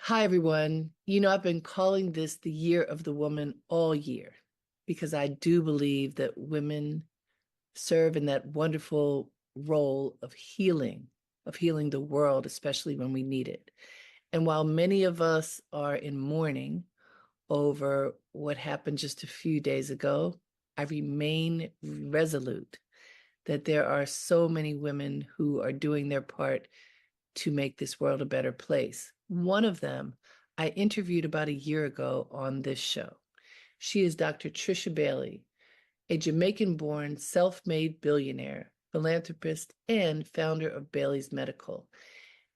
Hi, everyone. I've been calling this the year of the woman all year because I do believe that women serve in that wonderful role of healing the world, especially when we need it. And while many of us are in mourning over what happened just a few days ago, I remain resolute that there are so many women who are doing their part to make this world a better place. One of them I interviewed about a year ago on this show. She is Dr. Trisha Bailey, a Jamaican born self made billionaire, philanthropist, and founder of Bailey's Medical.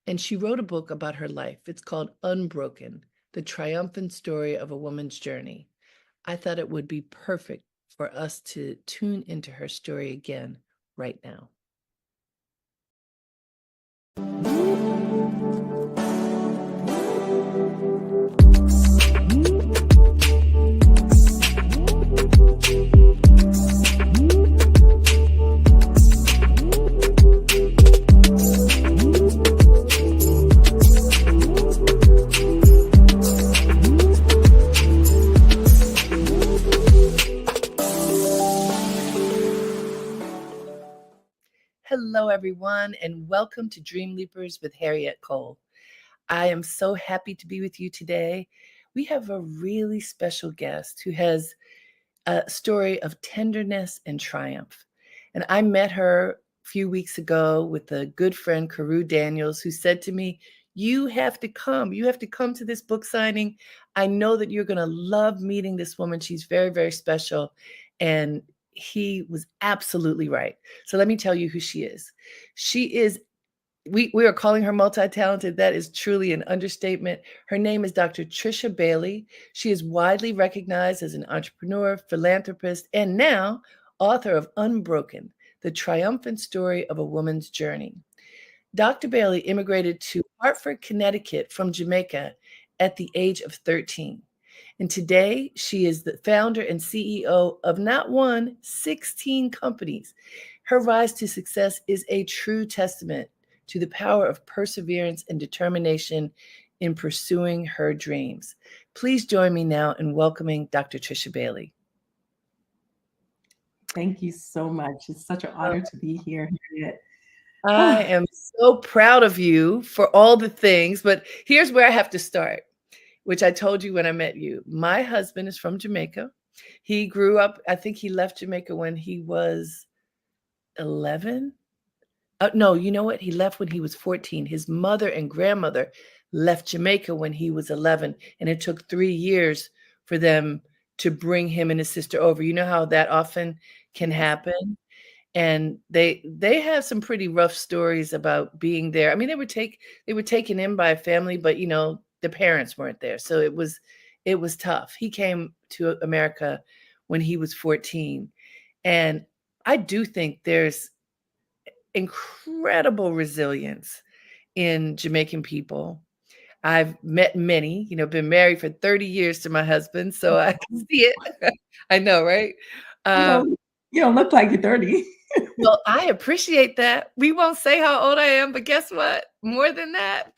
And she wrote a book about her life. It's called Unbroken, the Triumphant Story of a Woman's Journey. I thought it would be perfect for us to tune into her story again right now. Hello, everyone, and welcome to Dreamleapers with Harriette Cole. I am so happy to be with you today. We have a really special guest who has a story of tenderness and triumph. And I met her a few weeks ago with a good friend, Carew Daniels, who said to me, "You have to come. You have to come to this book signing. I know that you're going to love meeting this woman. She's very, very special." And he was absolutely right. So let me tell you who she is. She is we are calling her multi-talented. That is truly an understatement. Her name is Dr. Trisha Bailey. She is widely recognized as an entrepreneur, philanthropist, and now author of Unbroken, the triumphant story of a woman's journey. Dr. Bailey immigrated to Hartford, Connecticut from Jamaica at the age of 13. And today she is the founder and CEO of not one, 16 companies. Her rise to success is a true testament to the power of perseverance and determination in pursuing her dreams. Please join me now in welcoming Dr. Trisha Bailey. Thank you so much. It's such an honor to be here, Harriette. I am so proud of you for all the things, but here's where I have to start, which I told you when I met you. My husband is from Jamaica. He grew up, I think he left Jamaica when he was 11. No, you know what? He left when he was 14. His mother and grandmother left Jamaica when he was 11, and it took 3 years for them to bring him and his sister over. You know how that often can happen? And they have some pretty rough stories about being there. I mean, they were taken in by a family, but the parents weren't there. So it was tough. He came to America when he was 14. And I do think there's incredible resilience in Jamaican people. I've met many, been married for 30 years to my husband, so I can see it. I know, right? You Um, don't, you don't look like you're 30. well, I appreciate that. We won't say how old I am, but guess what? More than that.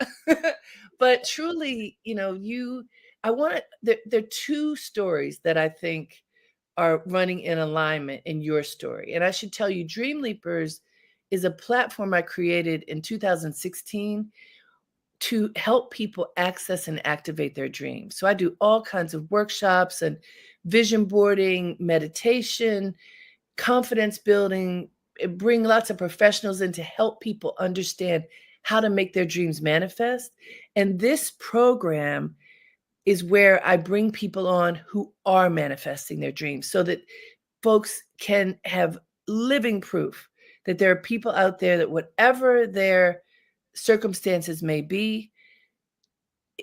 But truly, I want to, there are two stories that I think are running in alignment in your story. And I should tell you, Dreamleapers is a platform I created in 2016 to help people access and activate their dreams. So I do all kinds of workshops and vision boarding, meditation, confidence building, bring lots of professionals in to help people understand how to make their dreams manifest. And this program is where I bring people on who are manifesting their dreams so that folks can have living proof that there are people out there that whatever their circumstances may be,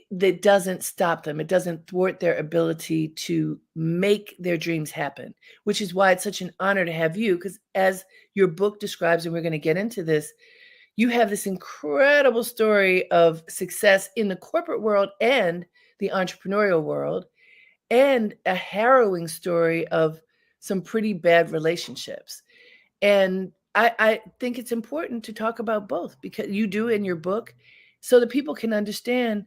that doesn't stop them. It doesn't thwart their ability to make their dreams happen, which is why it's such an honor to have you. Because as your book describes, and we're going to get into this, you have this incredible story of success in the corporate world and the entrepreneurial world, and a harrowing story of some pretty bad relationships. And I think it's important to talk about both because you do in your book so that people can understand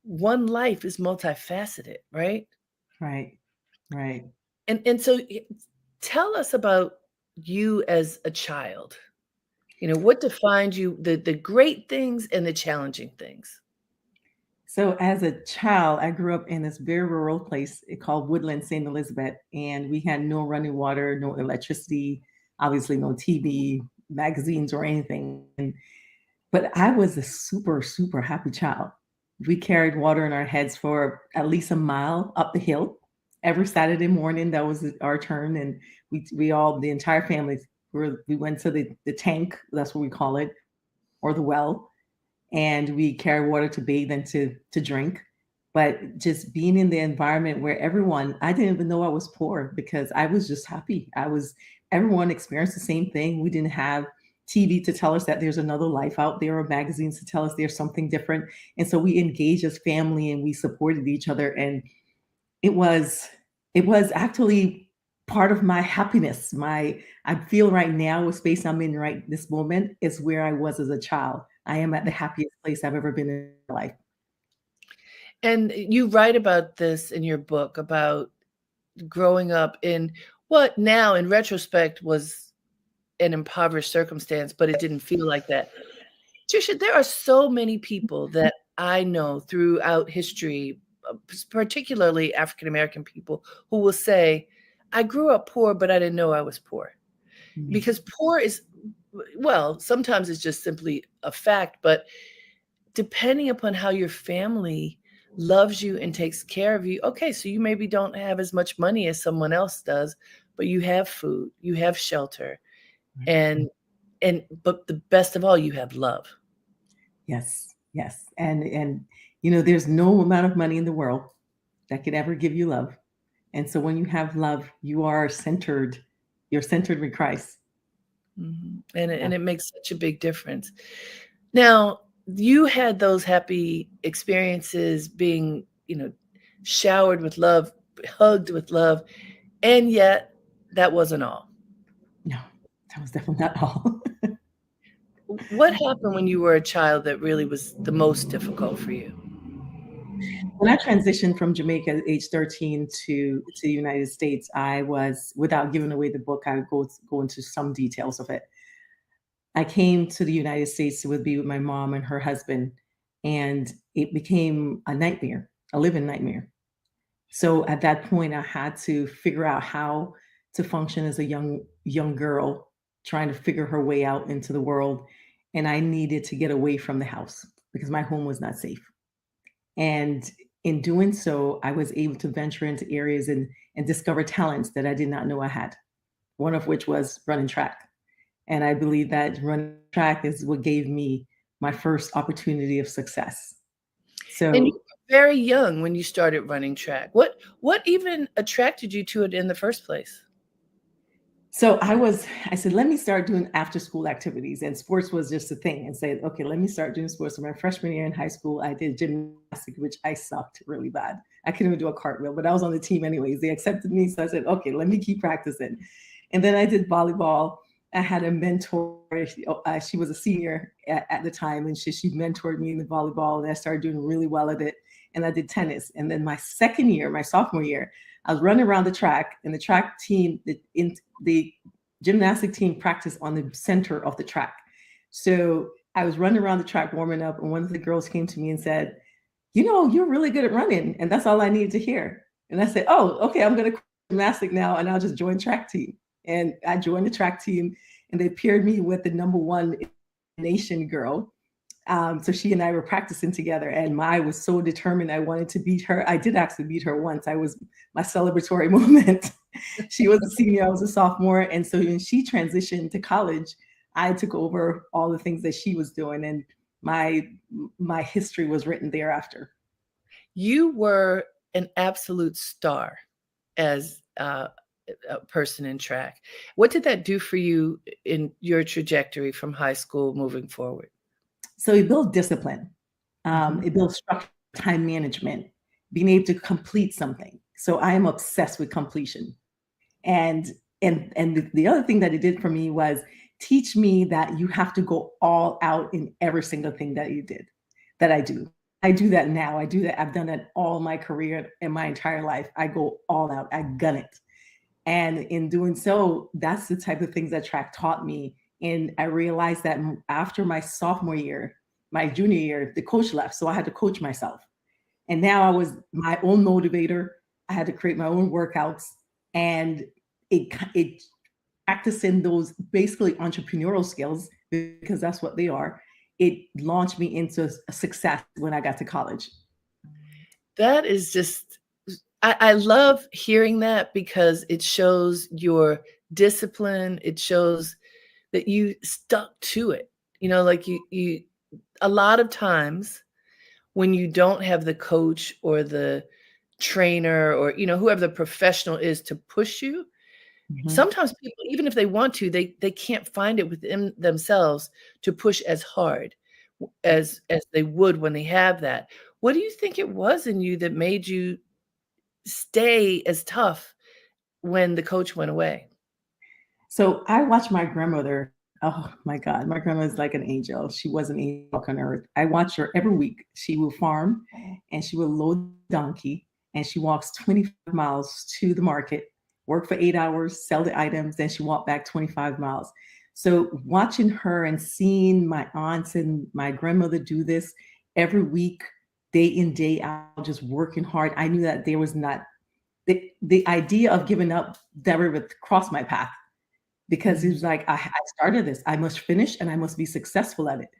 one life is multifaceted, right? Right. Right. And so tell us about you as a child. You know, what defined you, the great things and the challenging things? So as a child, I grew up in this very rural place called Woodland, St. Elizabeth, and we had no running water, no electricity, obviously no TV, magazines, or anything. But I was a super, super happy child. We carried water in our heads for at least a mile up the hill every Saturday morning. That was our turn, and we all the entire family we went to the tank. That's what we call it, or the well, and we carry water to bathe and to drink. But just being in the environment where everyone, I didn't even know I was poor because I was just happy. I was Everyone experienced the same thing. We didn't have TV to tell us that there's another life out there, or magazines to tell us there's something different. And so we engaged as family and we supported each other. And it was it was actually part of my happiness. My I feel right now, the space I'm in right this moment is where I was as a child. I am at the happiest place I've ever been in my life. And you write about this in your book about growing up in what now in retrospect was an impoverished circumstance, but it didn't feel like that. Trisha, there are so many people that I know throughout history, particularly African American people, who will say, I grew up poor, but I didn't know I was poor. Yes. Because poor is, well, sometimes it's just simply a fact, but depending upon how your family loves you and takes care of you, okay, so you maybe don't have as much money as someone else does, but you have food, you have shelter, and but the best of all, you have love. Yes. Yes. And there's no amount of money in the world that could ever give you love. And so when you have love, you're centered with Christ. Mhm, and Yeah. it makes such a big difference. Now, you had those happy experiences being, showered with love, hugged with love, and yet that wasn't all. No, that was definitely not all. What happened when you were a child that really was the most difficult for you? When I transitioned from Jamaica at age 13 to the United States, I was, without giving away the book, I would go into some details of it. I came to the United States to be with my mom and her husband, and it became a nightmare, a living nightmare. So at that point, I had to figure out how to function as a young girl trying to figure her way out into the world, and I needed to get away from the house because my home was not safe. And in doing so, I was able to venture into areas and discover talents that I did not know I had. One of which was running track. And I believe that running track is what gave me my first opportunity of success. And you So were very young when you started running track. What even attracted you to it in the first place? So I said, let me start doing after school activities. And sports was just a thing. And said, okay, let me start doing sports. So my freshman year in high school, I did gymnastics, which I sucked really bad. I couldn't even do a cartwheel, but I was on the team anyways. They accepted me. So I said, okay, let me keep practicing. And then I did volleyball. I had a mentor. She was a senior at the time, and she mentored me in the volleyball. And I started doing really well at it. And I did tennis. And then my second year, my sophomore year, I was running around the track, and the track team, the gymnastic team practiced on the center of the track. So I was running around the track warming up, and one of the girls came to me and said, you're really good at running. And that's all I needed to hear. And I said, oh, okay, I'm going to quit gymnastic now, and I'll just join track team. And I joined the track team, and they paired me with the number one nation girl. So she and I were practicing together, and I was so determined. I wanted to beat her. I did actually beat her once. I was my celebratory moment. She was a senior, I was a sophomore, and so when she transitioned to college, I took over all the things that she was doing, and my my history was written thereafter. You were an absolute star as a person in track. What did that do for you in your trajectory from high school moving forward? So it builds discipline. Mhm. It builds structure, time management, being able to complete something. So I am obsessed with completion. And the other thing that it did for me was teach me that you have to go all out in every single thing that I do. I do that now. I do that. I've done that all my career and my entire life. I go all out. I gun it. And in doing so, that's the type of things that track taught me. And I realized that after my sophomore year, my junior year, the coach left. So I had to coach myself. And now I was my own motivator. I had to create my own workouts. And it practicing those basically entrepreneurial skills, because that's what they are. It launched me into a success when I got to college. That is just I love hearing that because it shows your discipline. It shows that you stuck to it. Like you a lot of times when you don't have the coach or the trainer or whoever the professional is to push you, Mhm. sometimes people, even if they want to, they can't find it within themselves to push as hard as they would when they have that. What do you think it was in you that made you stay as tough when the coach went away? So I watched my grandmother. Oh my God, my grandma's like an angel. She was an angel on earth. I watch her every week. She will farm and she will load the donkey and she walks 25 miles to the market, work for 8 hours, sell the items, then she walked back 25 miles. So watching her and seeing my aunts and my grandmother do this every week, day in, day out, just working hard, I knew that there was not the idea of giving up never would cross my path, because he Mhm. was like, I started this. I must finish and I must be successful at it,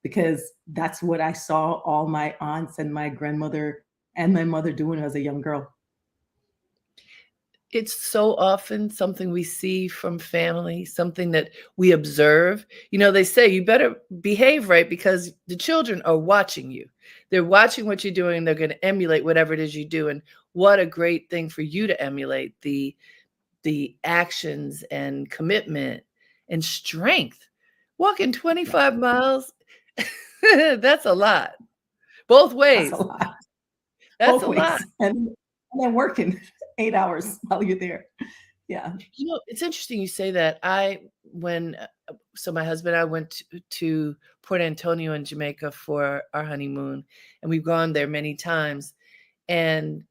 because that's what I saw all my aunts and my grandmother and my mother doing as a young girl. It's so often something we see from family, something that we observe. They say you better behave right because the children are watching you. They're watching what you're doing, they're gonna emulate whatever it is you do, and what a great thing for you to emulate the actions and commitment and strength. Walking Yeah, 25 miles, that's a lot. Both that's a ways. lot, That's both a lot. ways. And then working 8 hours while you're there. Yeah. It's interesting you say that. I when so my husband and I went to Port Antonio in Jamaica for our honeymoon, and we've gone there many times. And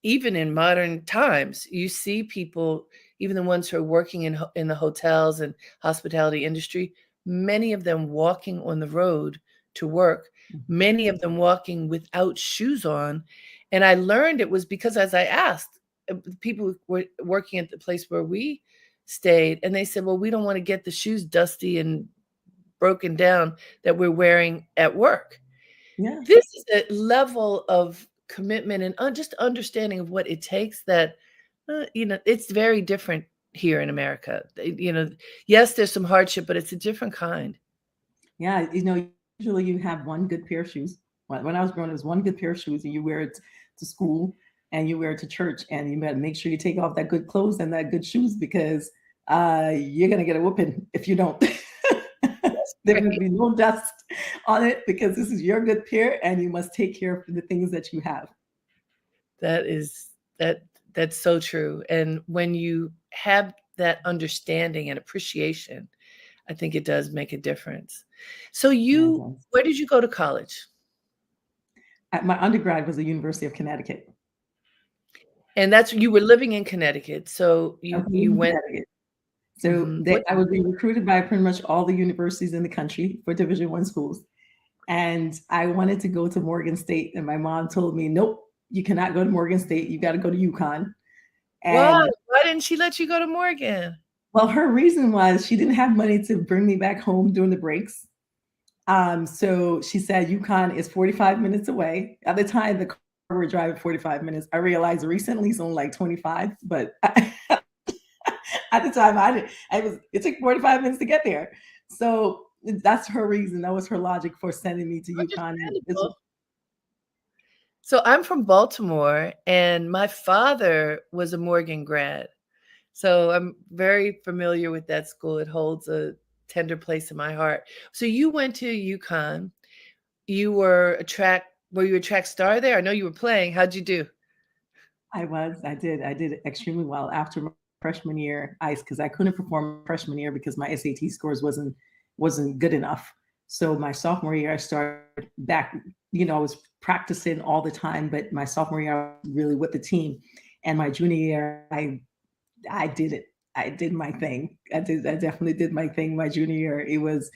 even in modern times, you see people, even the ones who are working in the hotels and hospitality industry, many of them walking on the road to work, Mhm. many of them walking without shoes on. And I learned it was because, as I asked, people who were working at the place where we stayed, and they said, "Well, we don't want to get the shoes dusty and broken down that we're wearing at work." Yeah. This is a level of commitment and just understanding of what it takes that, it's very different here in America. Yes, there's some hardship, but it's a different kind. Yeah. Usually you have one good pair of shoes. When I was growing, it was one good pair of shoes, and you wear it to school and you wear it to church, and you better make sure you take off that good clothes and that good shoes, because you're gonna get a whooping if you don't. That's There will great. be no dust on it, because this is your good pair and you must take care of the things that you have. That is that's so true, and when you have that understanding and appreciation, I think it does make a difference. So Yeah, it you does. where did you go to college? My undergrad was the University of Connecticut. And that's you were living in Connecticut, so I was you living in went. Connecticut. So Mhm. What I was being recruited by pretty much all the universities in the country for Division I schools. And I wanted to go to Morgan State. And my mom told me, nope, you cannot go to Morgan State. You got to go to UConn. Why? And Why didn't she let you go to Morgan? well, her reason was she didn't have money to bring me back home during the breaks. So she said UConn is 45 minutes away. At the time, the car we were driving 45 minutes. I realized recently it's only like 25, but at the time it took 45 minutes to get there. So that's her reason. That was her logic for sending me to UConn. And it's Understandable. So I'm from Baltimore, and my father was a Morgan grad. So I'm very familiar with that school. It holds a tender place in my heart. So you went to UConn. Were you a track star there? I know you were playing. How'd you do? I did extremely well after my freshman year, because I couldn't perform freshman year because my SAT scores wasn't good enough. So my sophomore year, I started back, I was practicing all the time, but my sophomore year, I was really with the team. And my junior year, I did it. I did my thing. I definitely did my thing my junior year. It was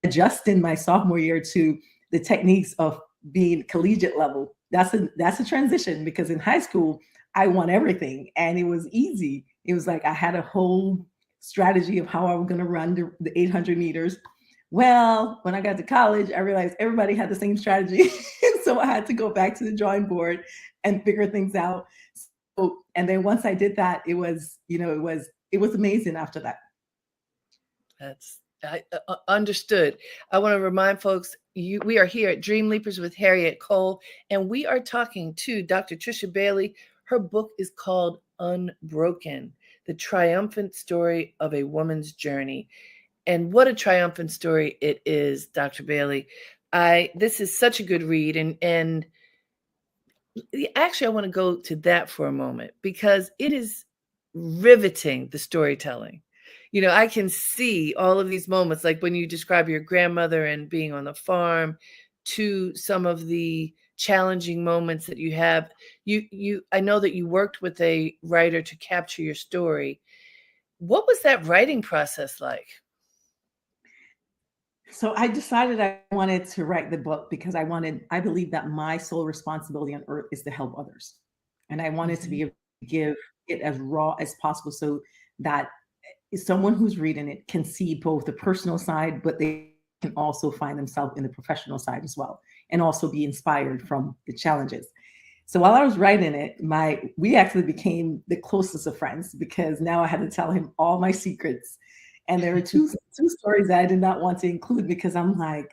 adjusting my sophomore year to the techniques of being collegiate level. That's a transition because in high school I won everything and it was easy. It was like I had a whole strategy of how I was going to run the 800 meters. Well, when I got to college, I realized everybody had the same strategy. So I had to go back to the drawing board and figure things out. So, and then once I did that, it was amazing after that. That's understood. I want to remind folks we are here at Dreamleapers with Harriette Cole, and we are talking to Dr. Trisha Bailey. Her book is called Unbroken: The Triumphant Story of a Woman's Journey. And what a triumphant story it is, Dr. Bailey. This is such a good read, and actually I want to go to that for a moment because it is riveting, the storytelling. I can see all of these moments, like when you describe your grandmother and being on the farm, to some of the challenging moments that you have. I know that you worked with a writer to capture your story. What was that writing process like? So I decided I wanted to write the book because I believe that my sole responsibility on earth is to help others. And I wanted to Mhm. be able to give it as raw as possible so that someone who's reading it can see both the personal side, but they can also find themselves in the professional side as well, and also be inspired from the challenges. So while I was writing it, we actually became the closest of friends because now I had to tell him all my secrets. And there were two stories that I did not want to include because I'm like,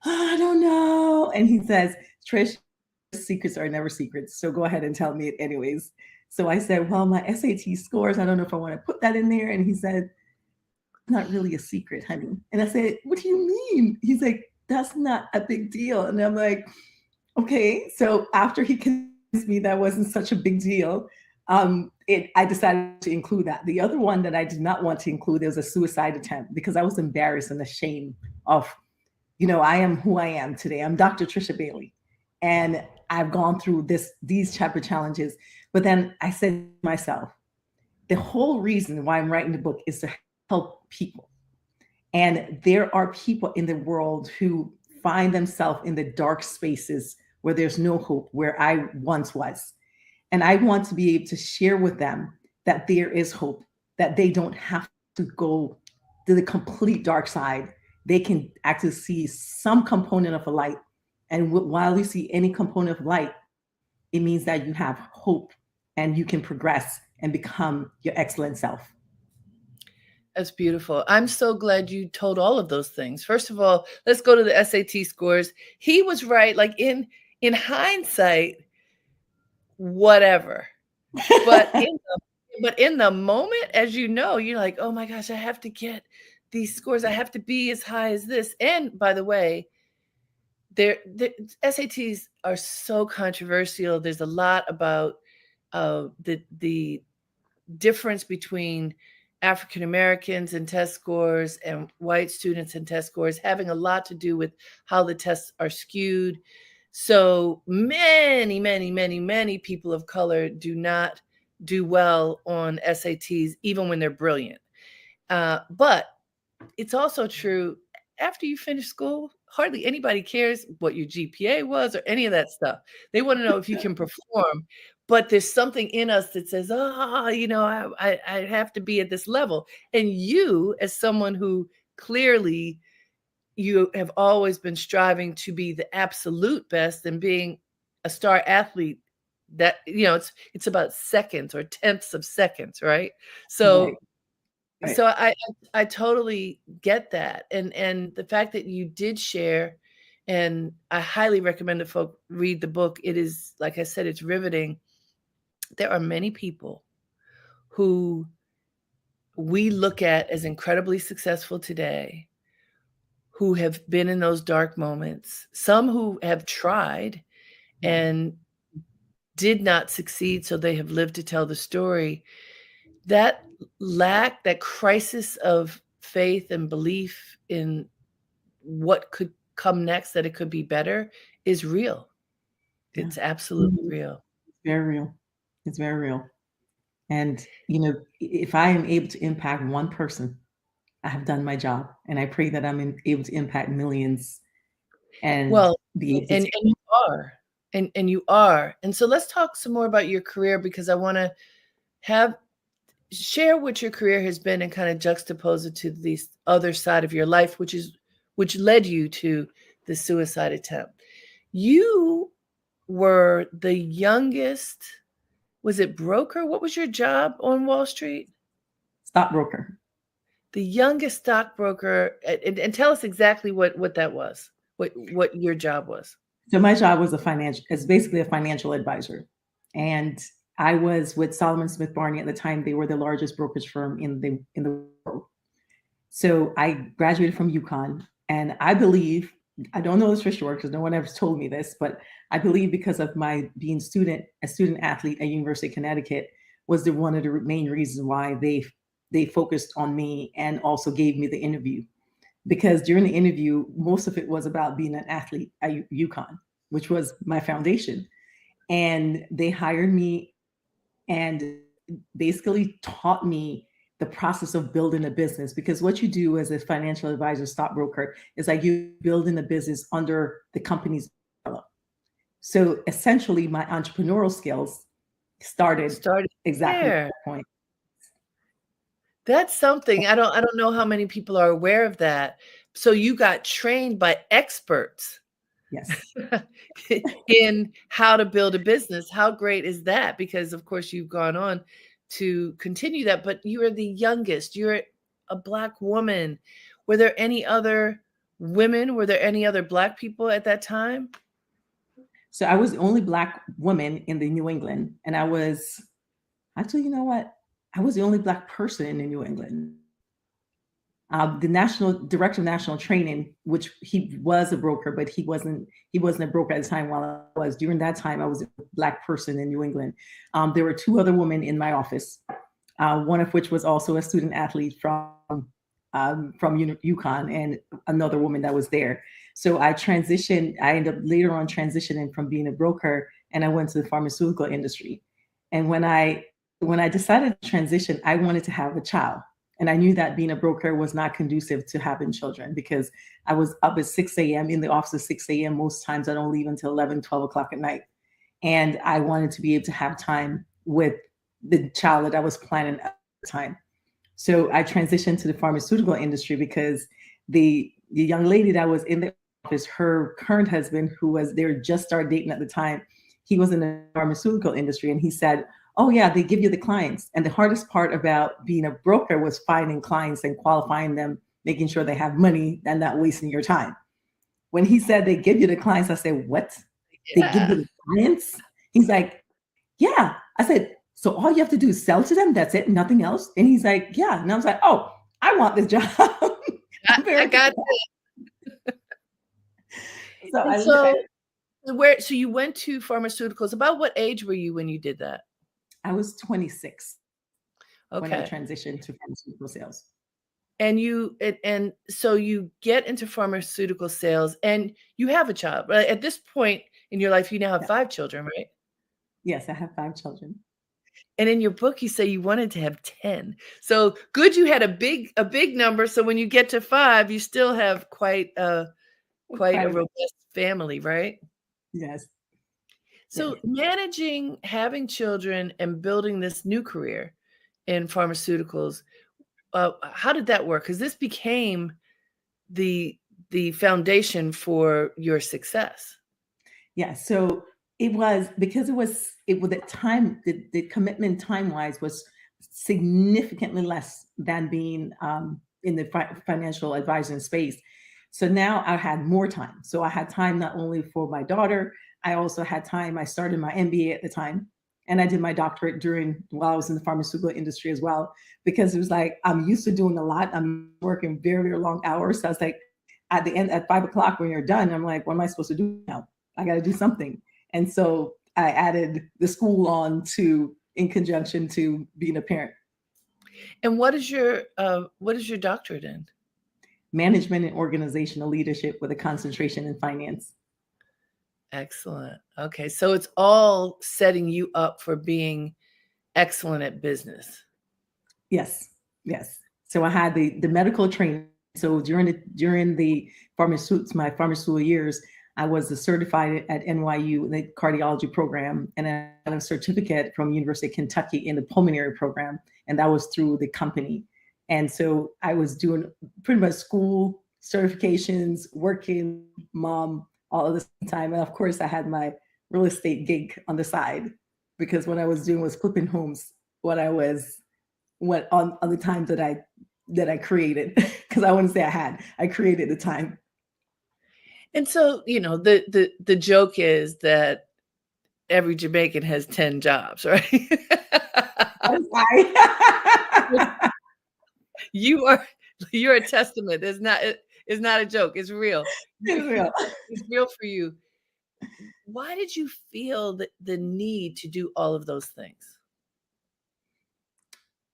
"Oh, I don't know." And he says, "Trish, secrets are never secrets. So go ahead and tell me it anyways." So I said, "Well, my SAT scores, I don't know if I want to put that in there." And he said, "Not really a secret, honey." And I said, "What do you mean?" He's like, "That's not a big deal." And I'm like, okay. So after he convinced me that wasn't such a big deal, I decided to include that. The other one that I did not want to include was a suicide attempt because I was embarrassed and ashamed of, I am who I am today. I'm Dr. Trisha Bailey, and I've gone through these type of challenges. But then I said to myself, the whole reason why I'm writing the book is to help people. And there are people in the world who find themselves in the dark spaces where there's no hope, where I once was. And I want to be able to share with them that there is hope, that they don't have to go to the complete dark side. They can actually see some component of a light. And while you see any component of light, it means that you have hope and you can progress and become your excellent self. That's beautiful. I'm so glad you told all of those things. First of all, let's go to the SAT scores. He was right. Like in hindsight, whatever. But in the moment, as you know, you're like, "Oh my gosh, I have to get these scores. I have to be as high as this." And by the way, the SATs are so controversial. There's a lot about the difference between African Americans and test scores and white students and test scores having a lot to do with how the tests are skewed. So many, many, many, many people of color do not do well on SATs, even when they're brilliant. But it's also true after you finish school, hardly anybody cares what your GPA was or any of that stuff. They want to know if you can perform. But there's something in us that says, "Oh, I have to be at this level." And you, as someone who clearly you have always been striving to be the absolute best and being a star athlete, that it's about seconds or tenths of seconds, right? Right, So right. so I totally get that, and the fact that you did share, and I highly recommend that folk read the book. It is, like I said, it's riveting. There are many people who we look at as incredibly successful today who have been in those dark moments, some who have tried Yeah, and did not succeed, so they have lived to tell the story. That crisis of faith and belief in what could come next, that it could be better, is real. Yeah. It's absolutely Mhm. real. Very real. It's very real. And, if I am able to impact one person, I have done my job. And I pray that able to impact millions and Well, be able to and take. you are, and you are. And so let's talk some more about your career, because I wanna have share what your career has been and kinda juxtapose it to this other side of your life, which led you to the suicide attempt. You were the youngest, was it broker? What was your job on Wall Street? Stockbroker. The youngest stockbroker, and tell us exactly what that was, what your job was. So my job was it's basically a financial advisor. And I was with Solomon Smith Barney at the time. They were the largest brokerage firm in the world. So I graduated from UConn, and I don't know this for sure because no one ever told me this, but I believe because of my being a student athlete at University of Connecticut was one of the main reasons why they focused on me and also gave me the interview. Because during the interview, most of it was about being an athlete at UConn, which was my foundation. And they hired me and basically taught me the process of building a business, because what you do as a financial advisor, stockbroker, is like you building a business under the company's umbrella. So essentially my entrepreneurial skills started Started exactly at there. that point. That's something. I don't know how many people are aware of that. So you got trained by experts Yes. in how to build a business. How great is that? Because of course you've gone on to continue that, but you are the youngest. You're a Black woman. Were there any other women? Were there any other Black people at that time? So I was the only Black woman in the New England. And I was actually, you know what? I was the only Black person in the New England. The national director of national training, which he was a broker, but he wasn't a broker at the time. While I was during that time, I was a Black person in New England. There were two other women in my office, one of which was also a student athlete from UConn, and another woman that was there. So I transitioned. I ended up later on transitioning from being a broker, and I went to the pharmaceutical industry. And when I decided to transition, I wanted to have a child. And I knew that being a broker was not conducive to having children, because I was up at 6 a.m. in the office at 6 a.m. Most times I don't leave until 11, 12 o'clock at night. And I wanted to be able to have time with the child that I was planning at the time. So I transitioned to the pharmaceutical industry because the young lady that was in the office, her current husband, they were just started dating at the time, he was in the pharmaceutical industry, and he said, "Oh yeah, they give you the clients." And the hardest part about being a broker was finding clients and qualifying them, making sure they have money and not wasting your time. When he said they give you the clients, I said, "What? They give you Yeah. the clients?" He's like, "Yeah." I said, "So all you have to do is sell to them? That's it? Nothing else?" And he's like, "Yeah." And I was like, "Oh, I want this job." I, I'm I very got so it. And so you went to pharmaceuticals. About what age were you when you did that? I was 26 when I Okay. transitioned to pharmaceutical sales. And so you get into pharmaceutical sales and you have a child, right? At this point in your life, you now have Yeah. 5 children, right? Yes, I have 5 children. And in your book, you say you wanted to have 10. So good you had a big number, so when you get to 5, you still have quite a Quite robust family, right? yes. Yes. So managing having children and building this new career in pharmaceuticals, how did that work? Because this became the the foundation for your success. Yeah. So it was because it was at time the commitment time wise was significantly less than being in the financial advising space. So now I had more time. So I had time not only for my daughter, I also had time. I started my MBA at the time, and I did my doctorate while I was in the pharmaceutical industry as well, because it was like I'm used to doing a lot. I'm working very, very long hours. So I was like, at the end at 5 o'clock when you're done, I'm like, what am I supposed to do now? I got to do something. And so I added the school on to in conjunction to being a parent. And what is your doctorate in? management and organizational leadership with a concentration in finance. Excellent. Okay. So it's all setting you up for being excellent at business. Yes, yes. So I had the medical training. So during the my pharmaceutical years, I was a certified at NYU in the cardiology program, and I had a certificate from University of Kentucky in the pulmonary program, and that was through the company. And so I was doing pretty much school certifications, working, mom, all of the time, and of course I had my real estate gig on the side because what I was doing was flipping homes. What I was what on the times that I created because I wouldn't say I created the time. And so, the joke is that every Jamaican has 10 jobs, right? That is I. You are you're a testament. It's not a joke. It's real. It's real. It's real for you. Why did you feel the need to do all of those things?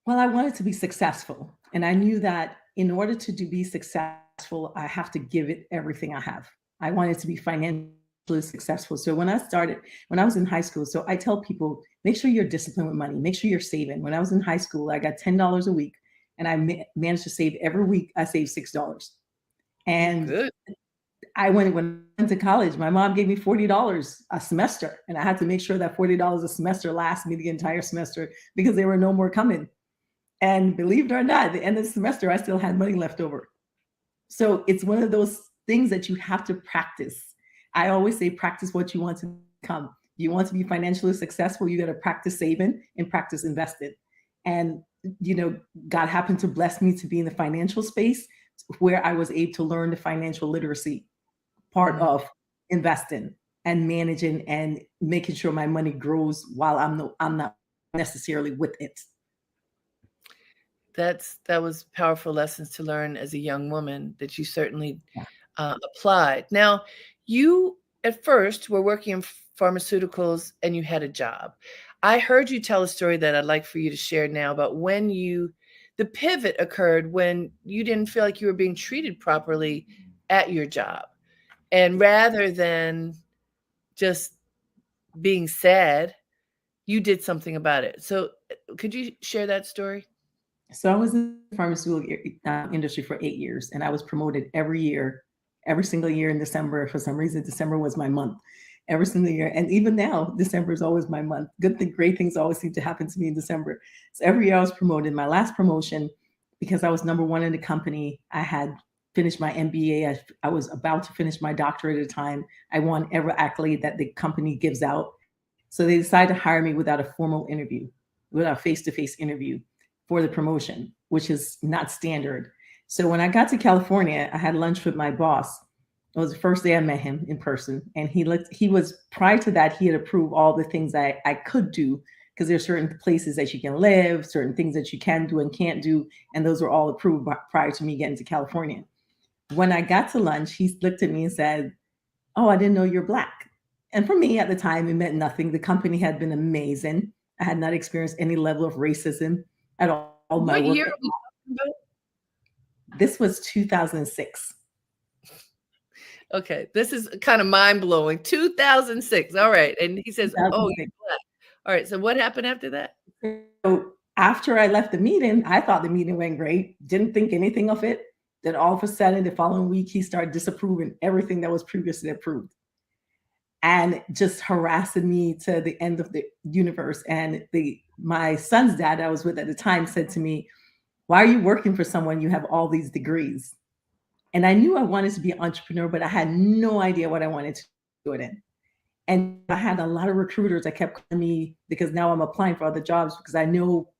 Well, I wanted to be successful, and I knew that in order to be successful, I have to give it everything I have. I wanted to be financially successful. So when I was in high school, so I tell people, make sure you're disciplined with money, make sure you're saving. When I was in high school, I got $10 a week, and I managed to save every week. I saved $6, and Good. when I went to college, my mom gave me $40 a semester, and I had to make sure that $40 a semester lasts me the entire semester because there were no more coming. And believe it or not, at the end of the semester, I still had money left over. So it's one of those things that you have to practice. I always say, practice what you want to become. You want to be financially successful, you got to practice saving and practice investing. And, God happened to bless me to be in the financial space where I was able to learn the financial literacy part Mhm. of investing and managing and making sure my money grows while I'm not necessarily with it. That was powerful lessons to learn as a young woman that you certainly, Yeah. applied. Now, you at first were working in pharmaceuticals and you had a job. I heard you tell a story that I'd like for you to share now about the pivot occurred when you didn't feel like you were being treated properly at your job. And rather than just being sad, you did something about it. So, could you share that story? So I was in the pharmaceutical industry for 8 years, and I was promoted every year, every single year in December. For some reason, December was my month. Every single year, and even now, December is always my month. Great things always seem to happen to me in December. So every year I was promoted. My last promotion, because I was number one in the company, I had finished my MBA. I was about to finish my doctorate at the time. I won every accolade that the company gives out. So they decided to hire me without a formal interview, without a face-to-face interview for the promotion, which is not standard. So when I got to California, I had lunch with my boss. It was the first day I met him in person. And he was, prior to that, he had approved all the things I could do because there are certain places that you can live, certain things that you can do and can't do. And those were all approved prior to me getting to California. When I got to lunch, he looked at me and said, "Oh, I didn't know you're Black." And for me at the time, it meant nothing. The company had been amazing. I had not experienced any level of racism at all my What work. year are we talking about? This was 2006. Okay, this is kind of mind-blowing. 2006, all right, and he says, "Oh, you're 2006. Black." All right, so what happened after that? So after I left the meeting, I thought the meeting went great, didn't think anything of it. Then all of a sudden, the following week, he started disapproving everything that was previously approved and just harassing me to the end of the universe. And my son's dad I was with at the time said to me, "Why are you working for someone you have all these degrees?" And I knew I wanted to be an entrepreneur, but I had no idea what I wanted to do it in. And I had a lot of recruiters that kept calling me because now I'm applying for other jobs because I know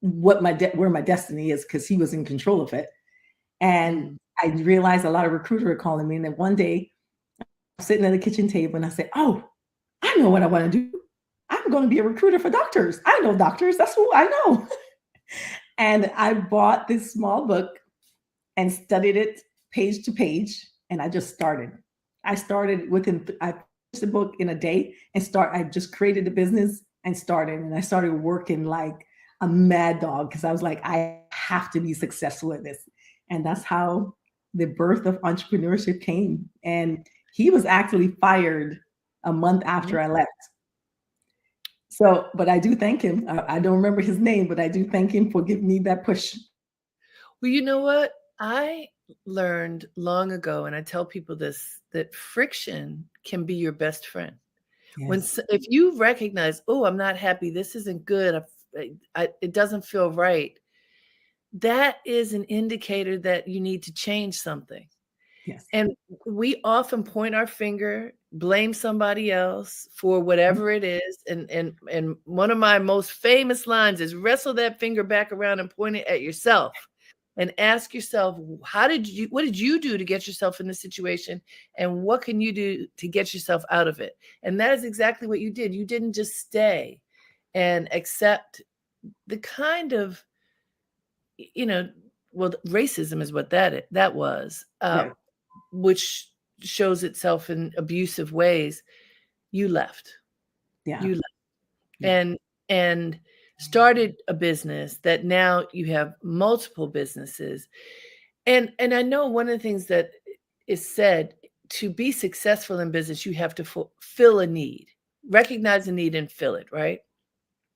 where my destiny is because he was in control of it. And Mm. I realized a lot of recruiters were calling me. And then one day I'm sitting at the kitchen table and I said, "Oh, I know what I want to do. I'm going to be a recruiter for doctors. I know doctors. That's who I know." And I bought this small book and studied it page to page. And I just started. I finished the book in a day and I just created a business and started. And I started working like a mad dog because I was like, I have to be successful at this. And that's how the birth of entrepreneurship came. And he was actually fired a month after I left. So, but I do thank him. I don't remember his name, but I do thank him for giving me that push. Well, you know what? I learned long ago, and I tell people this, that friction can be your best friend. Yes. If you recognize, oh, I'm not happy, this isn't good, it doesn't feel right, that is an indicator that you need to change something. Yes. And we often point our finger, blame somebody else for Mhm. whatever it is. And one of my most famous lines is wrestle that finger back around and point it at yourself and ask yourself, what did you do to get yourself in this situation? And what can you do to get yourself out of it? And that is exactly what you did. You didn't just stay and accept the kind of, well, racism is what that was. Yeah. Which shows itself in abusive ways. You left. Yeah. You left Yeah. and started a business that now you have multiple businesses. And I know one of the things that is said, to be successful in business, you have to fill a need, recognize a need and fill it, right?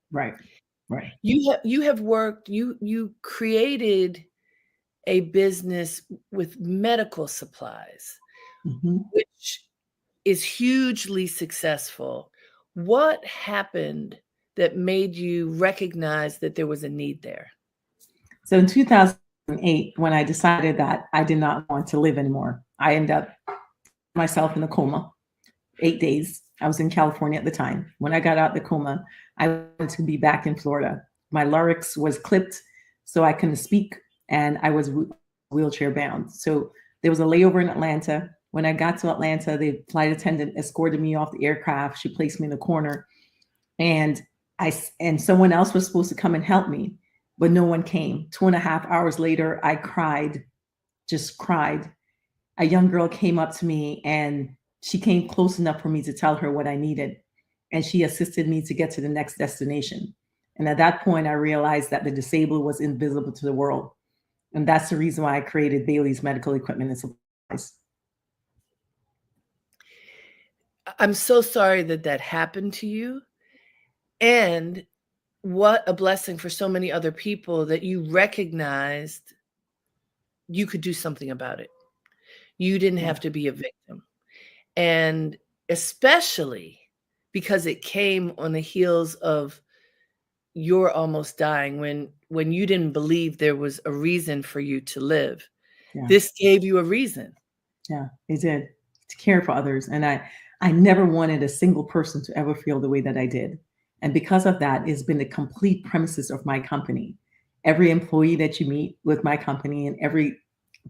Right. Right. You have worked, you created a business with medical supplies, Mhm. which is hugely successful. What happened that made you recognize that there was a need there? So in 2008, when I decided that I did not want to live anymore, I ended up myself in a coma, 8 days. I was in California at the time. When I got out of the coma, I wanted to be back in Florida. My larynx was clipped, so I couldn't speak, and I was wheelchair bound. So there was a layover in Atlanta. When I got to Atlanta, the flight attendant escorted me off the aircraft. She placed me in the corner, and and someone else was supposed to come and help me, but no one came. 2.5 hours later, I cried, just cried. A young girl came up to me and she came close enough for me to tell her what I needed. And she assisted me to get to the next destination. And at that point, I realized that the disabled was invisible to the world. And that's the reason why I created Bailey's Medical Equipment and Supplies. I'm so sorry that that happened to you. And what a blessing for so many other people that you recognized you could do something about it. You didn't Yeah, have to be a victim. And especially because it came on the heels of your almost dying, when you didn't believe there was a reason for you to live. yeah, This gave you a reason. yeah. It did, to care for others. And I never wanted a single person to ever feel the way that I did. And because of that, it's been the complete premises of my company. Every employee that you meet with my company and every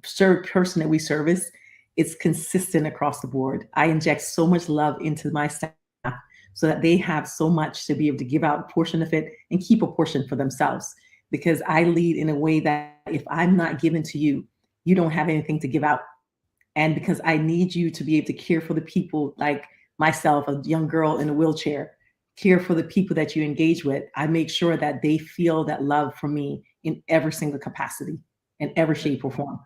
person that we service, it's consistent across the board. I inject so much love into my staff so that they have so much to be able to give out a portion of it and keep a portion for themselves. Because I lead in a way that if I'm not giving to you, you don't have anything to give out. And because I need you to be able to care for the people like myself, a young girl in a wheelchair, care for the people that you engage with, I make sure that they feel that love from me in every single capacity, in every shape or form.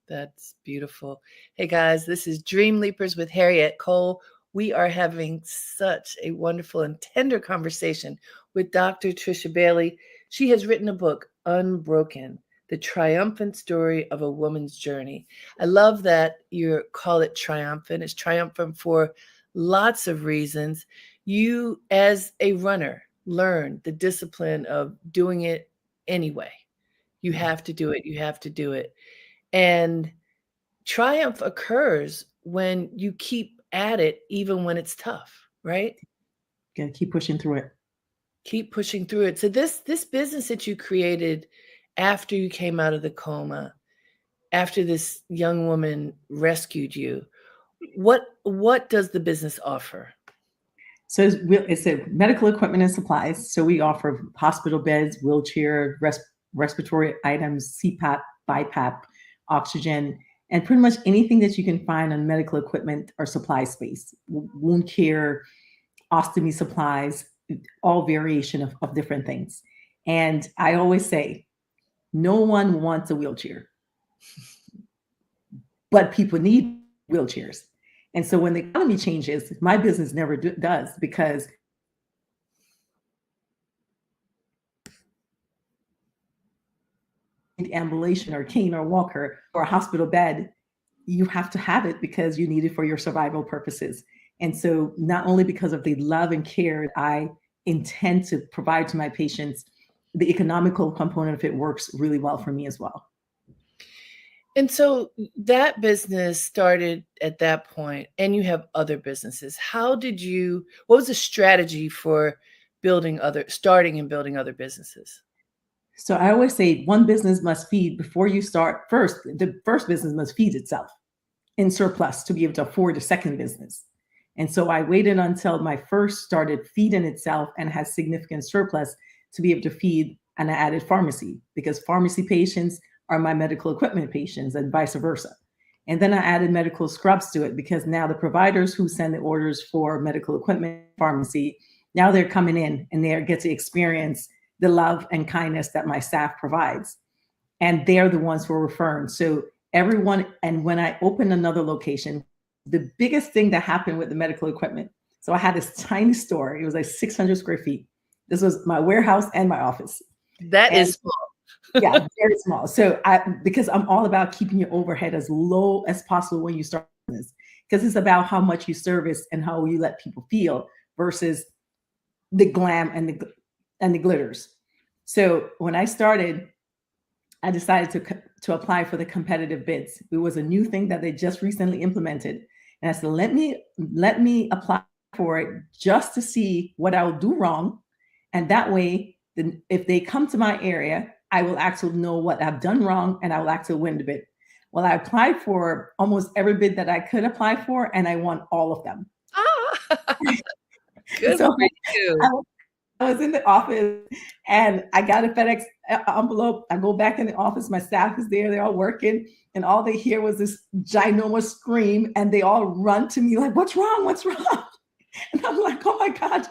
That's beautiful. Hey guys, this is Dreamleapers with Harriette Cole. We are having such a wonderful and tender conversation with Dr. Trisha Bailey. She has written a book, Unbroken, the triumphant story of a woman's journey. I love that you call it triumphant. It's triumphant for lots of reasons. You, as a runner, learned the discipline of doing it anyway. You Yeah. have to do it. You have to do it. And triumph occurs when you keep at it, even when it's tough, right? Gotta keep pushing through it. Keep pushing through it. So this business that you created after you came out of the coma, after this young woman rescued you, what does the business offer? So it's a medical equipment and supplies. So we offer hospital beds, wheelchair, respiratory items, CPAP, BiPAP, oxygen, and pretty much anything that you can find on medical equipment or supply space. Wound care, ostomy supplies, all variation of different things. And I always say, no one wants a wheelchair. but people need wheelchairs. And so when the economy changes, my business never does, because ambulation or cane or walker or a hospital bed, you have to have it because you need it for your survival purposes. And so not only because of the love and care I intend to provide to my patients, the economical component of it works really well for me as well. And so that business started at that point, and you have other businesses. What was the strategy for starting and building other businesses? So I always say one business must feed before you start. First, the first business must feed itself in surplus to be able to afford a second business. And so I waited until my first started feeding itself and has significant surplus to be able to feed, and I added pharmacy, because pharmacy patients are my medical equipment patients and vice versa. And then I added medical scrubs to it, because now the providers who send the orders for medical equipment pharmacy, now they're coming in and they get to experience the love and kindness that my staff provides. And they're the ones who are referring. So everyone, and when I opened another location, the biggest thing that happened with the medical equipment. So I had this tiny store. It was like 600 square feet. This was my warehouse and my office. That is small. Yeah, very small. So because I'm all about keeping your overhead as low as possible when you start this, because it's about how much you service and how you let people feel versus the glam and the glitters. So when I started, I decided to apply for the competitive bids. It was a new thing that they just recently implemented. And I said, let me apply for it just to see what I'll do wrong. And that way, then if they come to my area, I will actually know what I've done wrong and I will actually win the bid. Well, I applied for almost every bid that I could apply for, and I won all of them. Ah, good So for you. I was in the office and I got a FedEx envelope. I go back in the office. My staff is there. They're all working. And all they hear was this ginormous scream. And they all run to me like, what's wrong? What's wrong? And I'm like, oh my God,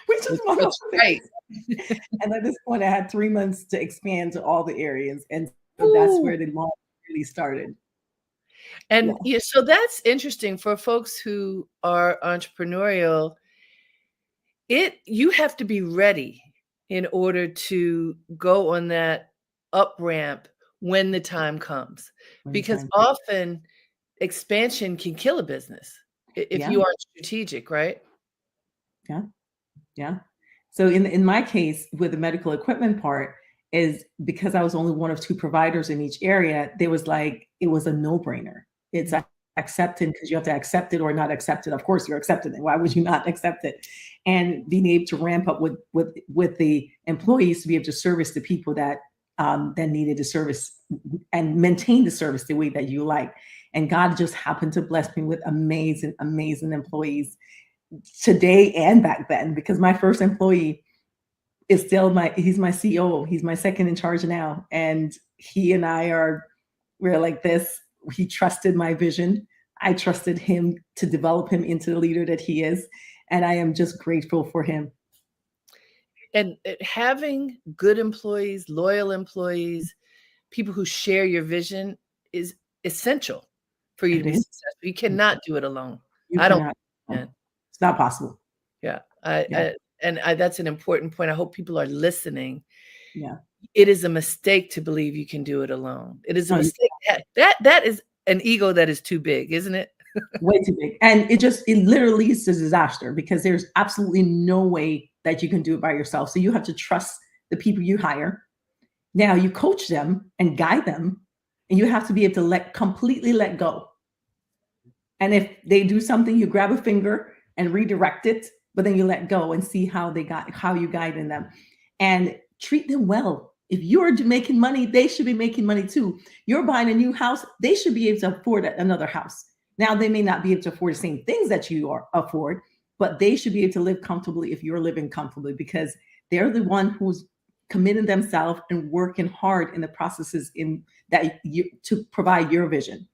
we just won all of Right. this. And at this point, I had 3 months to expand to all the areas. And so that's where the launch really started. And yeah, so that's interesting for folks who are entrepreneurial. You have to be ready in order to go on that up ramp when the time comes, because often expansion can kill a business if Yeah. you aren't strategic, right? Yeah. Yeah. So in my case, with the medical equipment part, is because I was only one of two providers in each area, there was like, it was a no-brainer. It's accepted, because you have to accept it or not accept it. Of course, you're accepting it. Why would you not accept it? And being able to ramp up with the employees to be able to service the people that needed the service and maintain the service the way that you like. And God just happened to bless me with amazing, amazing employees today and back then, because my first employee is still he's my COO. He's my second in charge now. And he and we're like this. He trusted my vision. I trusted him to develop him into the leader that he is. And I am just grateful for him. And having good employees, loyal employees, people who share your vision is essential for you to be successful. You cannot do it alone. I don't. It's not possible. Yeah. That's an important point. I hope people are listening. Yeah. It is a mistake to believe you can do it alone. It is a mistake. That is an ego that is too big, isn't it? Way too big. And it literally leads to disaster, because there's absolutely no way that you can do it by yourself. So you have to trust the people you hire. Now you coach them and guide them, and you have to be able to completely let go. And if they do something, you grab a finger and redirect it, but then you let go and see how you guiding them, and treat them well. If you're making money, they should be making money too. You're buying a new house, they should be able to afford another house. Now, they may not be able to afford the same things that you afford, but they should be able to live comfortably if you're living comfortably, because they're the one who's committing themselves and working hard in the processes to provide your vision.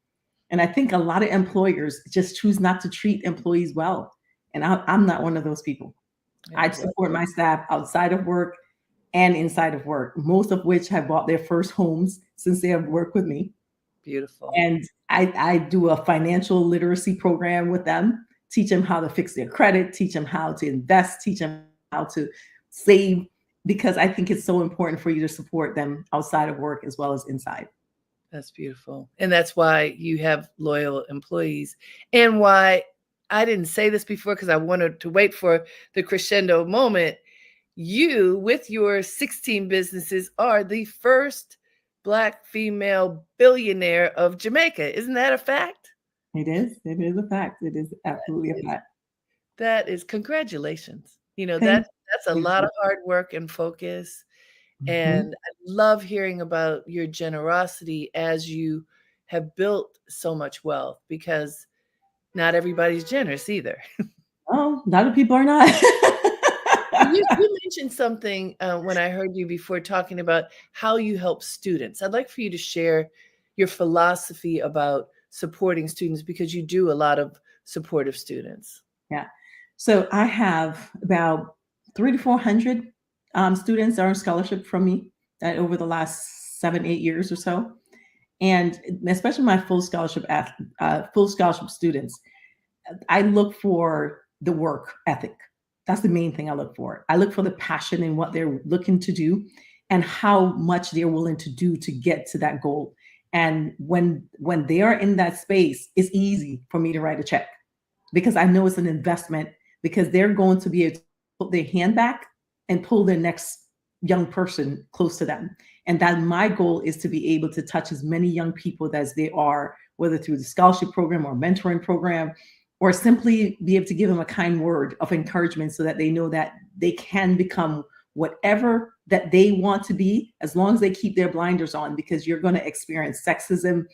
And I think a lot of employers just choose not to treat employees well. And I'm not one of those people. Yeah, I support my staff outside of work and inside of work, most of which have bought their first homes since they have worked with me. Beautiful. And I do a financial literacy program with them, teach them how to fix their credit, teach them how to invest, teach them how to save, because I think it's so important for you to support them outside of work as well as inside. That's beautiful. And that's why you have loyal employees, and why I didn't say this before because I wanted to wait for the crescendo moment. You, with your 16 businesses, are the first Black female billionaire of Jamaica. Isn't that a fact? It is. It is a fact. It is absolutely a fact. That is congratulations. Thank That's a you. lot of hard work and focus, Mhm. and I love hearing about your generosity as you have built so much wealth, because not everybody's generous either. Oh, a lot of people are not. You mentioned something, when I heard you before talking about how you help students. I'd like for you to share your philosophy about supporting students, because you do a lot of supportive students. Yeah. So I have about 300 to 400 students are on scholarship from me that over the last 7, 8 years or so. And especially my full scholarship students, I look for the work ethic. That's the main thing I look for. I look for the passion in what they're looking to do and how much they're willing to do to get to that goal. And when they are in that space, it's easy for me to write a check because I know it's an investment because they're going to be able to put their hand back and pull the next young person close to them. And that my goal is to be able to touch as many young people as they are, whether through the scholarship program or mentoring program, or simply be able to give them a kind word of encouragement so that they know that they can become whatever that they want to be as long as they keep their blinders on, because you're going to experience sexism,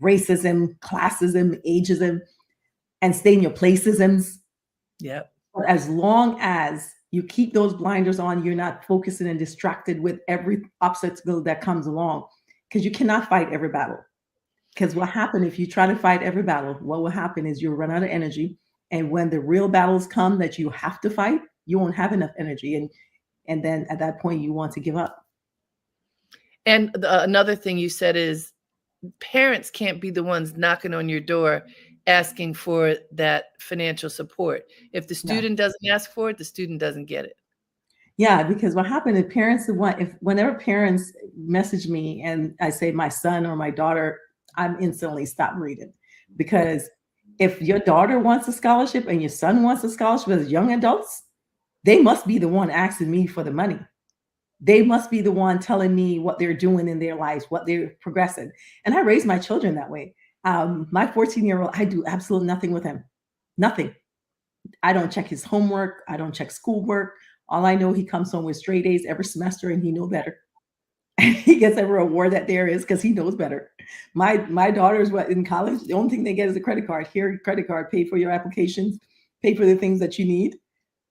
racism, classism, ageism, and stay in your placeisms. Yep. But as long as you keep those blinders on, you're not focusing and distracted with every obstacle that comes along, because you cannot fight every battle. Because what happens if you try to fight every battle, what will happen is you'll run out of energy. And when the real battles come that you have to fight, you won't have enough energy. And then at that point, you want to give up. And another thing you said is parents can't be the ones knocking on your door asking for that financial support. If the Yeah. student doesn't ask for it, the student doesn't get it. Yeah, because what happened if parents want if whenever parents message me and I say my son or my daughter, I'm instantly stop reading. Because if your daughter wants a scholarship and your son wants a scholarship as young adults, they must be the one asking me for the money. They must be the one telling me what they're doing in their lives, what they're progressing. And I raise my children that way. My 14-year-old, I do absolutely nothing with him. Nothing. I don't check his homework. I don't check schoolwork. All I know, he comes home with straight A's every semester, and he know better. He gets every award that there is because he knows better. My daughters, what in college, the only thing they get is a credit card. Here, credit card, pay for your applications, pay for the things that you need.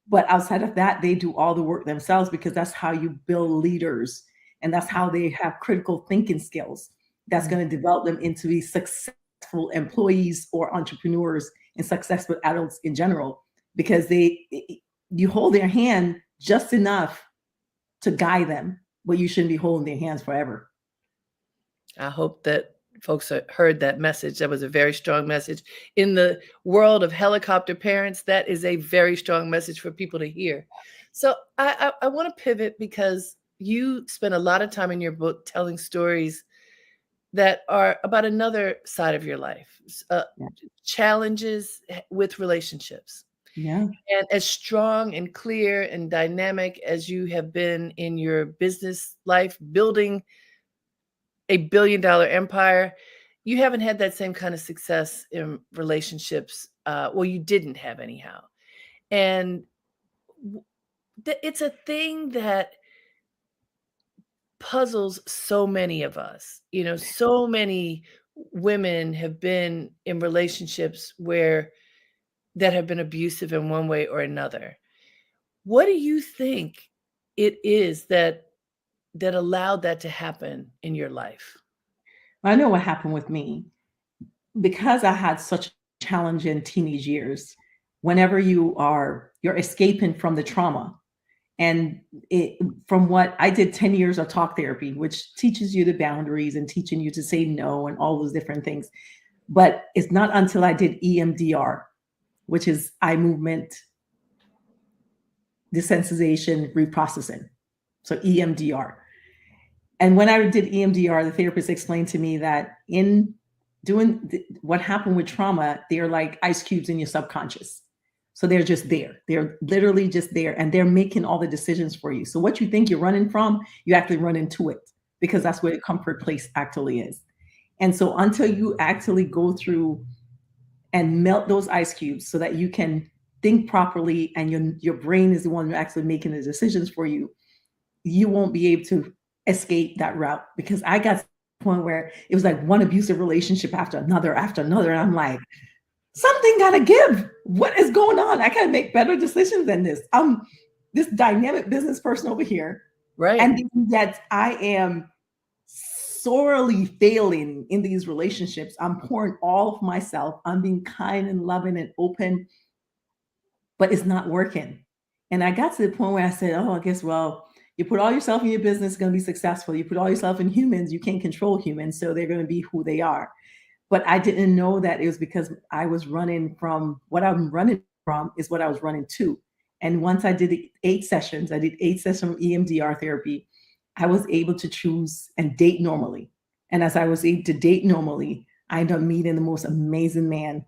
But outside of that, they do all the work themselves because that's how you build leaders, and that's how they have critical thinking skills. That's going to develop them into be successful employees or entrepreneurs and successful adults in general, because you hold their hand just enough to guide them, but you shouldn't be holding their hands forever. I hope that folks heard that message. That was a very strong message. In the world of helicopter parents, that is a very strong message for people to hear. So I want to pivot, because you spend a lot of time in your book telling stories that are about another side of your life, Yeah. challenges with relationships. Yeah. And as strong and clear and dynamic as you have been in your business life, building a $1 billion empire, you haven't had that same kind of success in relationships. Well, you didn't have anyhow. And it's a thing that puzzles so many of us. So many women have been in relationships that have been abusive in one way or another. What do you think it is that allowed that to happen in your life? I know what happened with me because I had such challenging teenage years. Whenever you're escaping from the trauma, And from what I did 10 years of talk therapy, which teaches you the boundaries and teaching you to say no and all those different things. But it's not until I did EMDR, which is eye movement desensitization reprocessing. So EMDR. And when I did EMDR, the therapist explained to me that in doing what happened with trauma, they're like ice cubes in your subconscious. So they're just there. They're literally just there and they're making all the decisions for you. So what you think you're running from, you actually run into it because that's where the comfort place actually is. And so until you actually go through and melt those ice cubes so that you can think properly and your brain is the one actually making the decisions for you, you won't be able to escape that route. Because I got to the point where it was like one abusive relationship after another. And I'm like, something gotta give. What is going on? I gotta make better decisions than this. I'm this dynamic business person over here. Right. And that I am sorely failing in these relationships. I'm pouring all of myself. I'm being kind and loving and open, but it's not working. And I got to the point where I said, oh, I guess, well, you put all yourself in your business, it's going to be successful. You put all yourself in humans, you can't control humans. So they're going to be who they are. But I didn't know that it was because I was running from what I'm running from is what I was running to. And once I did 8 sessions, I did 8 sessions of EMDR therapy, I was able to choose and date normally. And as I was able to date normally, I ended up meeting the most amazing man.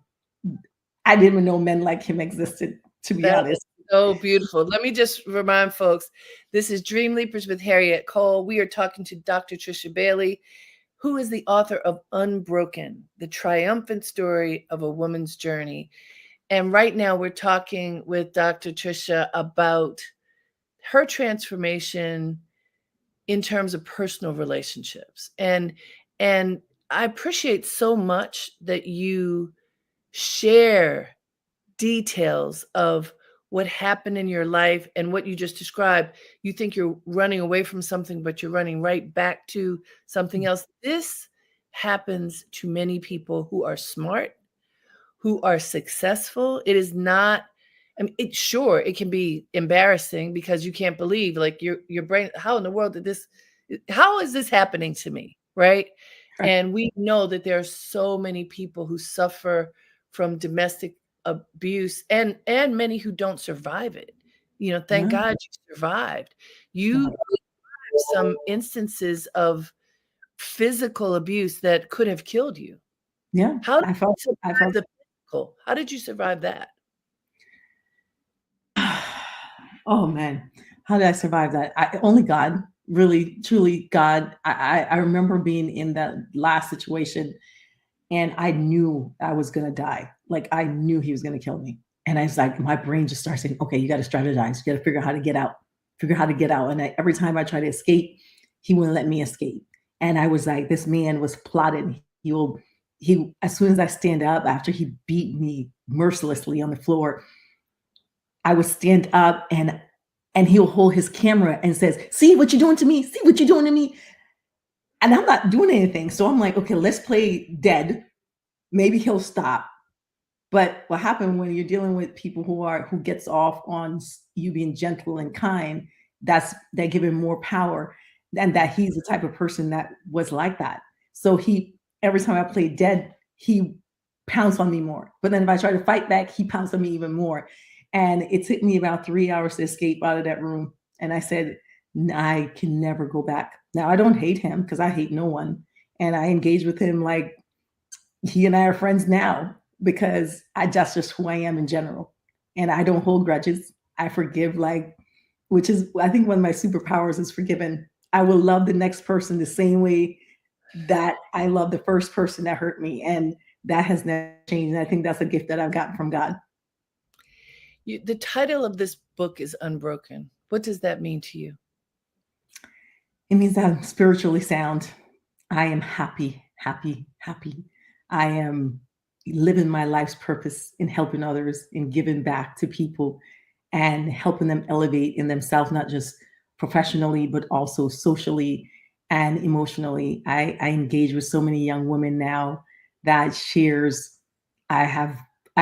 I didn't even know men like him existed, to be honest. So beautiful. Let me just remind folks, this is Dreamleapers with Harriette Cole. We are talking to Dr. Trisha Bailey, who is the author of Unbroken, the triumphant story of a woman's journey. And right now we're talking with Dr. Trisha about her transformation in terms of personal relationships. And I appreciate so much that you share details of what happened in your life and what you just described. You think you're running away from something, but you're running right back to something else. This happens to many people who are smart, who are successful. It is not, I mean, sure, it can be embarrassing because you can't believe, like, your brain, how in the world how is this happening to me, right? And we know that there are so many people who suffer from domestic abuse and many who don't survive it. You know, thank God you survived. You have some instances of physical abuse that could have killed you. Yeah. How did you survive the physical? How did you survive that? Oh man, how did I survive that? Only God, really, truly God. I remember being in that last situation and I knew I was going to die. Like I knew he was going to kill me. And I was like, my brain just started saying, okay, you got to strategize. You got to figure out how to get out, And every time I try to escape, he wouldn't let me escape. And I was like, this man was plotting. He, as soon as I stand up after he beat me mercilessly on the floor, I would stand up and he'll hold his camera and says, see what you're doing to me? See what you're doing to me? And I'm not doing anything. So I'm like, okay, let's play dead. Maybe he'll stop. But what happened when you're dealing with people who gets off on you being gentle and kind, they're giving more power, and that he's the type of person that was like that. So every time I played dead, he pounced on me more. But then if I try to fight back, he pounced on me even more. And it took me about 3 hours to escape out of that room. And I said, I can never go back. Now, I don't hate him because I hate no one. And I engage with him like he and I are friends now because that's just who I am in general. And I don't hold grudges. I forgive, which is, I think one of my superpowers is forgiving. I will love the next person the same way that I love the first person that hurt me. And that has never changed. And I think that's a gift that I've gotten from God. The title of this book is Unbroken. What does that mean to you? It means that I'm spiritually sound. I am happy. I am living my life's purpose in helping others, in giving back to people and helping them elevate in themselves, not just professionally, but also socially and emotionally. I engage with so many young women now that shares. I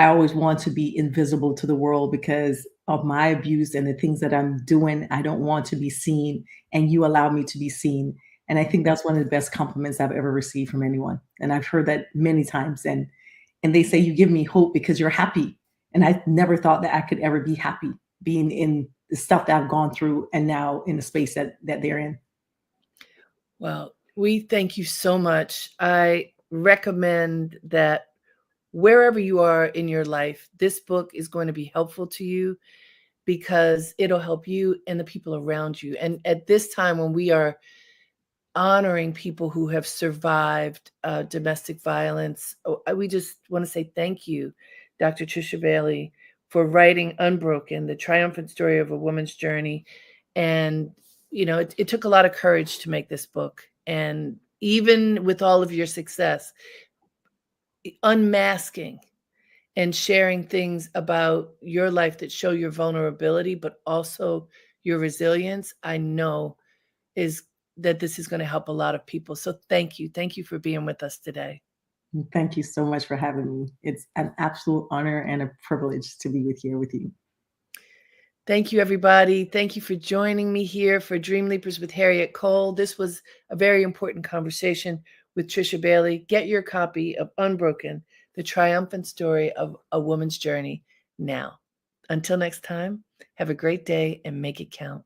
always want to be invisible to the world because of my abuse and the things that I'm doing. I don't want to be seen, and you allow me to be seen. And I think that's one of the best compliments I've ever received from anyone. And I've heard that many times. And they say you give me hope because you're happy. And I never thought that I could ever be happy being in the stuff that I've gone through and now in the space that they're in. Well, we thank you so much. I recommend that wherever you are in your life, this book is going to be helpful to you because it'll help you and the people around you. And at this time when we are honoring people who have survived domestic violence, we just want to say thank you, Dr. Trisha Bailey, for writing Unbroken, the triumphant story of a woman's journey. And, it took a lot of courage to make this book. And even with all of your success, unmasking and sharing things about your life that show your vulnerability, but also your resilience, I know is that this is going to help a lot of people. So thank you. Thank you for being with us today. Thank you so much for having me. It's an absolute honor and a privilege to be here with you. Thank you, everybody. Thank you for joining me here for Dreamleapers with Harriette Cole. This was a very important conversation with Trisha Bailey. Get your copy of Unbroken, the triumphant story of a woman's journey now. Until next time, have a great day and make it count.